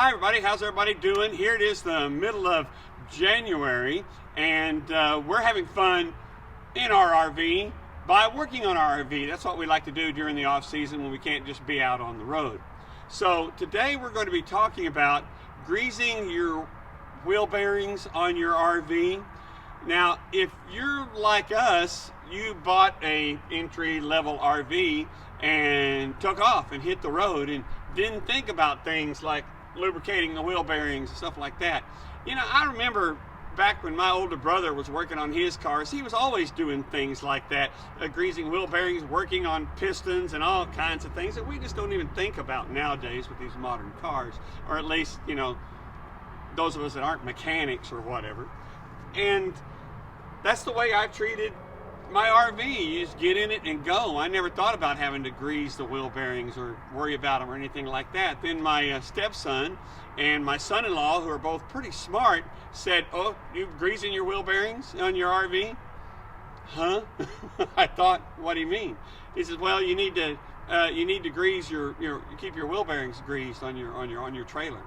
Hi everybody, how's everybody doing? Here it is, the middle of January, and we're having fun in our RV by working on our RV. That's what we like to do during the off season when we can't just be out on the road. So today we're going to be talking about greasing your wheel bearings on your RV. Now, if you're like us, you bought a entry-level RV and took off and hit the road and didn't think about things like lubricating the wheel bearings and stuff like that. You know, I remember back when my older brother was working on his cars, he was always doing things like that, greasing wheel bearings, working on pistons and all kinds of things that we just don't even think about nowadays with these modern cars, or at least, you know, those of us that aren't mechanics or whatever. And that's the way I've treated my RV. You just get in it and go. I never thought about having to grease the wheel bearings or worry about them or anything like that. Then my stepson and my son-in-law, who are both pretty smart, said, "Oh, you greasing your wheel bearings on your RV?" Huh? I thought, what do you mean? He says, well, you need to grease your keep your wheel bearings greased on your trailer.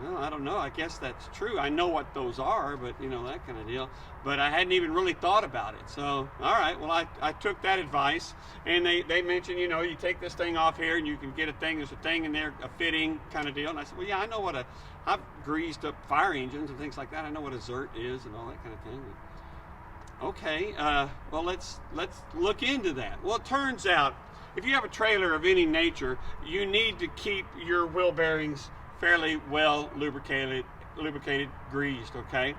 Well, I don't know. I guess that's true. I know what those are, but you know, that kind of deal. But I hadn't even really thought about it. So, all right. Well, I took that advice, and they mentioned, you know, you take this thing off here, and you can get a thing. There's a thing in there, a fitting kind of deal. And I said, well, yeah, I know I've greased up fire engines and things like that. I know what a zert is and all that kind of thing. Okay. Well, let's look into that. Well, it turns out, if you have a trailer of any nature, you need to keep your wheel bearings fairly well lubricated, greased, okay?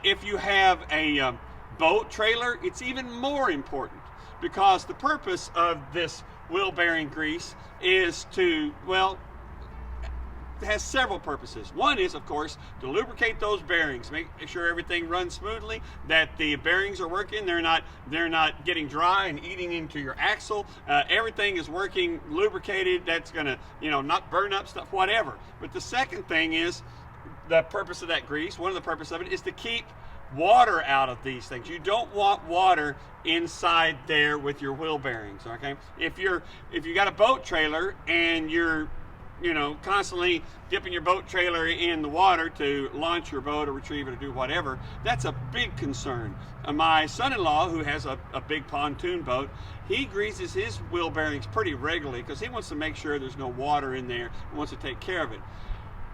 If you have a boat trailer, it's even more important, because the purpose of this wheel bearing grease is to, well, it has several purposes. One is, of course, to lubricate those bearings, make sure everything runs smoothly, that the bearings are working, they're not getting dry and eating into your axle. Everything is working, lubricated. That's gonna, you know, not burn up stuff, whatever. But the second thing is, the purpose of that grease, one of the purposes of it is to keep water out of these things. You don't want water inside there with your wheel bearings, okay? If you got a boat trailer and you're, you know, constantly dipping your boat trailer in the water to launch your boat or retrieve it or do whatever, that's a big concern. My son-in-law, who has a big pontoon boat, he greases his wheel bearings pretty regularly because he wants to make sure there's no water in there and wants to take care of it.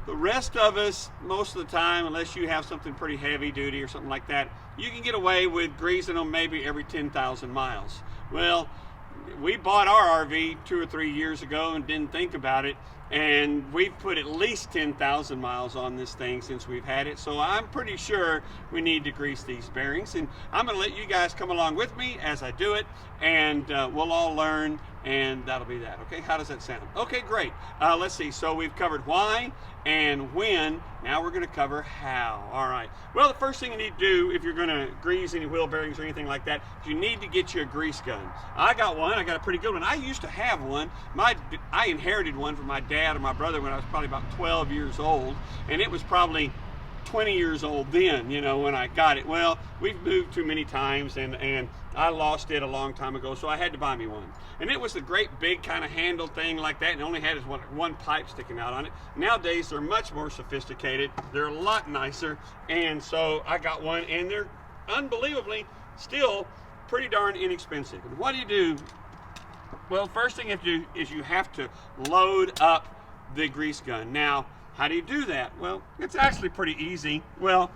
The rest of us, most of the time, unless you have something pretty heavy duty or something like that, you can get away with greasing them maybe every 10,000 miles. Well, we bought our RV 2 or 3 years ago and didn't think about it, and we've put at least 10,000 miles on this thing since we've had it, so I'm pretty sure we need to grease these bearings. And I'm going to let you guys come along with me as I do it, and we'll all learn, and that'll be that. Okay, how does that sound? Okay, great. Let's see. So we've covered why and when. Now we're going to cover how. All right. Well, the first thing you need to do if you're going to grease any wheel bearings or anything like that is you need to get you a grease gun. I got one. I got a pretty good one. I used to have one. I inherited one from my dad or my brother when I was probably about 12 years old, and it was probably 20 years old then, you know, when I got it. Well, we've moved too many times, and I lost it a long time ago, so I had to buy me one. And it was a great big kind of handle thing like that, and it only had one pipe sticking out on it. Nowadays, they're much more sophisticated. They're a lot nicer, and so I got one, and they're unbelievably still pretty darn inexpensive. And what do you do? Well, first thing you have to do is you have to load up the grease gun. Now, how do you do that? Well, it's actually pretty easy. Well,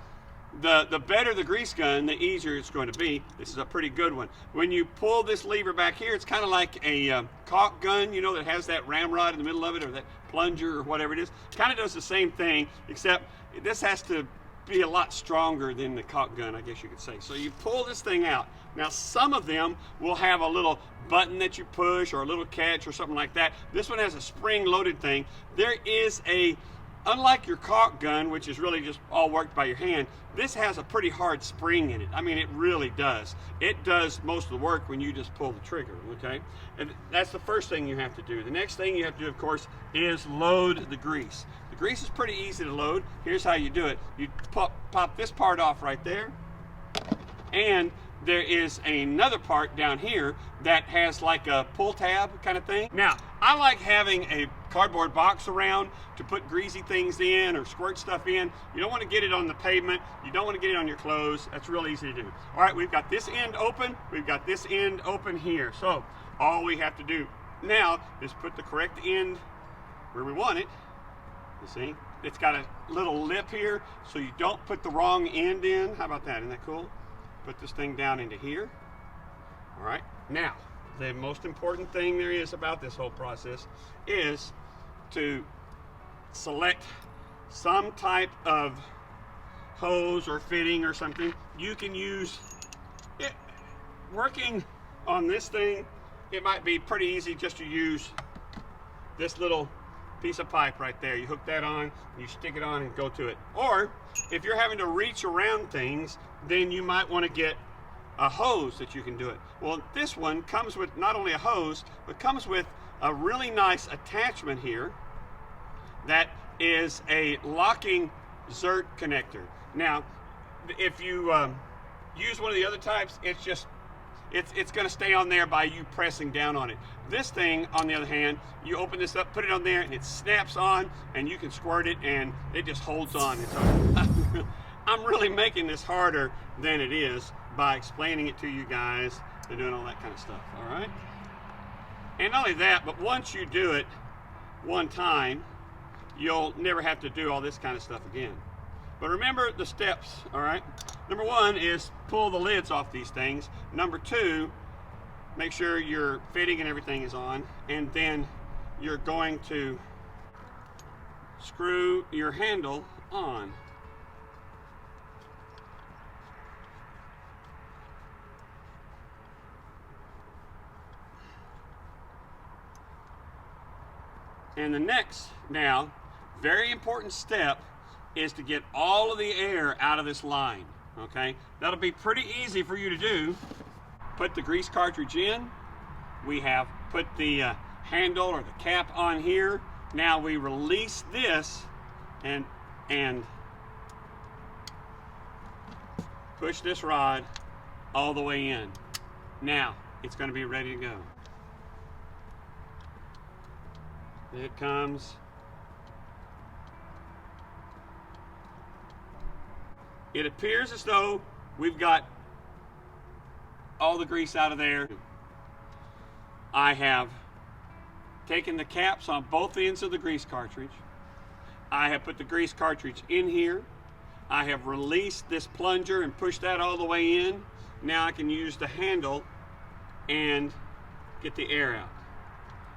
the better the grease gun, the easier it's going to be. This is a pretty good one. When you pull this lever back here, it's kind of like a caulk gun, you know, that has that ramrod in the middle of it, or that plunger or whatever it is. Kind of does the same thing, except this has to be a lot stronger than the caulk gun, I guess you could say. So you pull this thing out. Now, some of them will have a little button that you push or a little catch or something like that. This one has a spring-loaded thing. There is unlike your caulk gun, which is really just all worked by your hand, this has a pretty hard spring in it. I mean, it really does. It does most of the work when you just pull the trigger, okay? And that's the first thing you have to do. The next thing you have to do, of course, is load the grease. The grease is pretty easy to load. Here's how you do it. You pop this part off right there, and there is another part down here that has like a pull tab kind of thing. Now, I like having a cardboard box around to put greasy things in or squirt stuff in. You don't want to get it on the pavement. You don't want to get it on your clothes. That's real easy to do. All right, we've got this end open. We've got this end open here. So all we have to do now is put the correct end where we want it. You see, it's got a little lip here, so you don't put the wrong end in. How about that? Isn't that cool? Put this thing down into here. All right, now the most important thing there is about this whole process is to select some type of hose or fitting or something. You can use it. Working on this thing, it might be pretty easy just to use this little piece of pipe right there. You hook that on, you stick it on and go to it. Or if you're having to reach around things, then you might want to get a hose that you can do it. Well, this one comes with not only a hose, but comes with a really nice attachment here that is a locking Zert connector. Now, if you use one of the other types, it's going to stay on there by you pressing down on it. This thing, on the other hand, you open this up, put it on there, and it snaps on, and you can squirt it, and it just holds on. I'm really making this harder than it is by explaining it to you guys and doing all that kind of stuff, all right? And not only that, but once you do it one time, you'll never have to do all this kind of stuff again. But remember the steps, all right? Number one is pull the lids off these things. Number two, make sure your fitting and everything is on. And then you're going to screw your handle on. And the next, now, very important step is to get all of the air out of this line, okay? That'll be pretty easy for you to do. Put the grease cartridge in. We have put the handle or the cap on here. Now we release this and push this rod all the way in. Now it's going to be ready to go. It comes. It appears as though we've got all the grease out of there. I have taken the caps on both ends of the grease cartridge. I have put the grease cartridge in here. I have released this plunger and pushed that all the way in. Now I can use the handle and get the air out.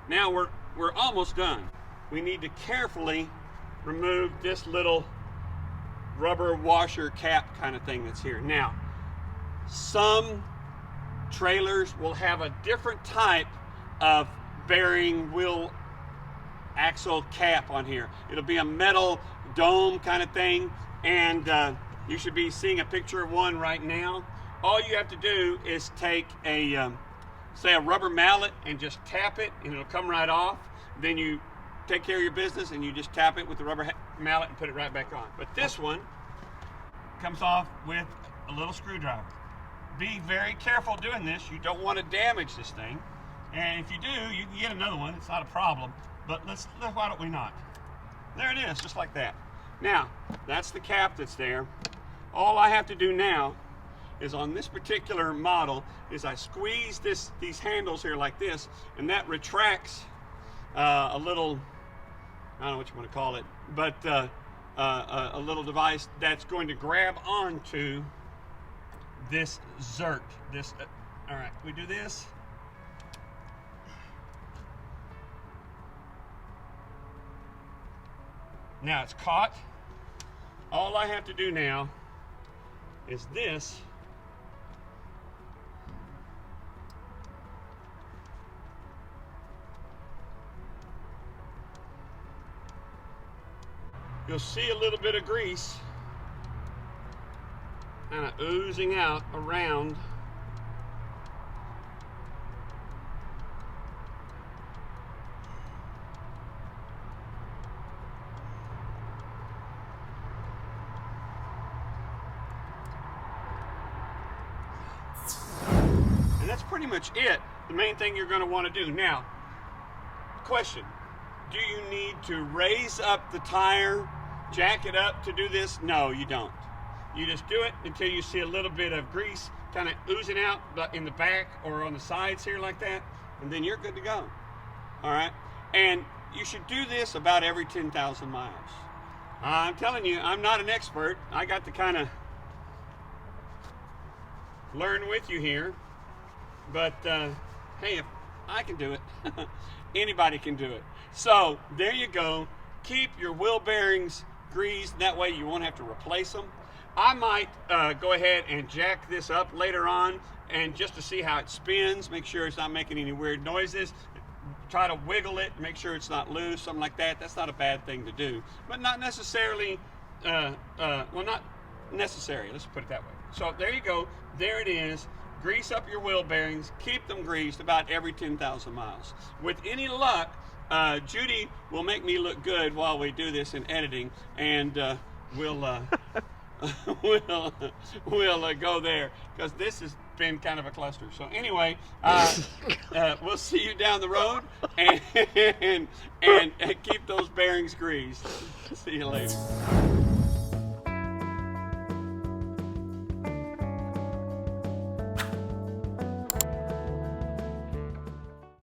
Now we're almost done. We need to carefully remove this little rubber washer cap kind of thing that's here. Now, some trailers will have a different type of bearing wheel axle cap on here. It'll be a metal dome kind of thing, and you should be seeing a picture of one right now. All you have to do is take a say a rubber mallet and just tap it and it'll come right off. Then you take care of your business and you just tap it with the rubber mallet and put it right back on. But this one comes off with a little screwdriver. Be very careful doing this. You don't want to damage this thing. And if you do, you can get another one. It's not a problem. But why don't we not? There it is, just like that. Now, that's the cap that's there. All I have to do now is on this particular model is I squeeze these handles here like this, and that retracts a little, I don't know what you want to call it, but a little device that's going to grab onto this Zert. All right, we do this. Now it's caught. All I have to do now is this. You'll see a little bit of grease kind of oozing out around that's pretty much it. The main thing you're going to want to do. Now, question, do you need to raise up the tire, jack it up to do this? No, you don't. You just do it until you see a little bit of grease kind of oozing out in the back or on the sides here like that, and then you're good to go. All right? And you should do this about every 10,000 miles. I'm telling you, I'm not an expert. I got to kind of learn with you here. But, hey, if I can do it, anybody can do it. So, there you go. Keep your wheel bearings greased. That way you won't have to replace them. I might go ahead and jack this up later on, and just to see how it spins, make sure it's not making any weird noises. Try to wiggle it, make sure it's not loose, something like that. That's not a bad thing to do, but not necessarily, well, not necessary. Let's put it that way. So there you go. There it is. Grease up your wheel bearings. Keep them greased about every 10,000 miles. With any luck, Judy will make me look good while we do this in editing, and we'll go there, because this has been kind of a cluster. So anyway, we'll see you down the road, and keep those bearings greased. See you later.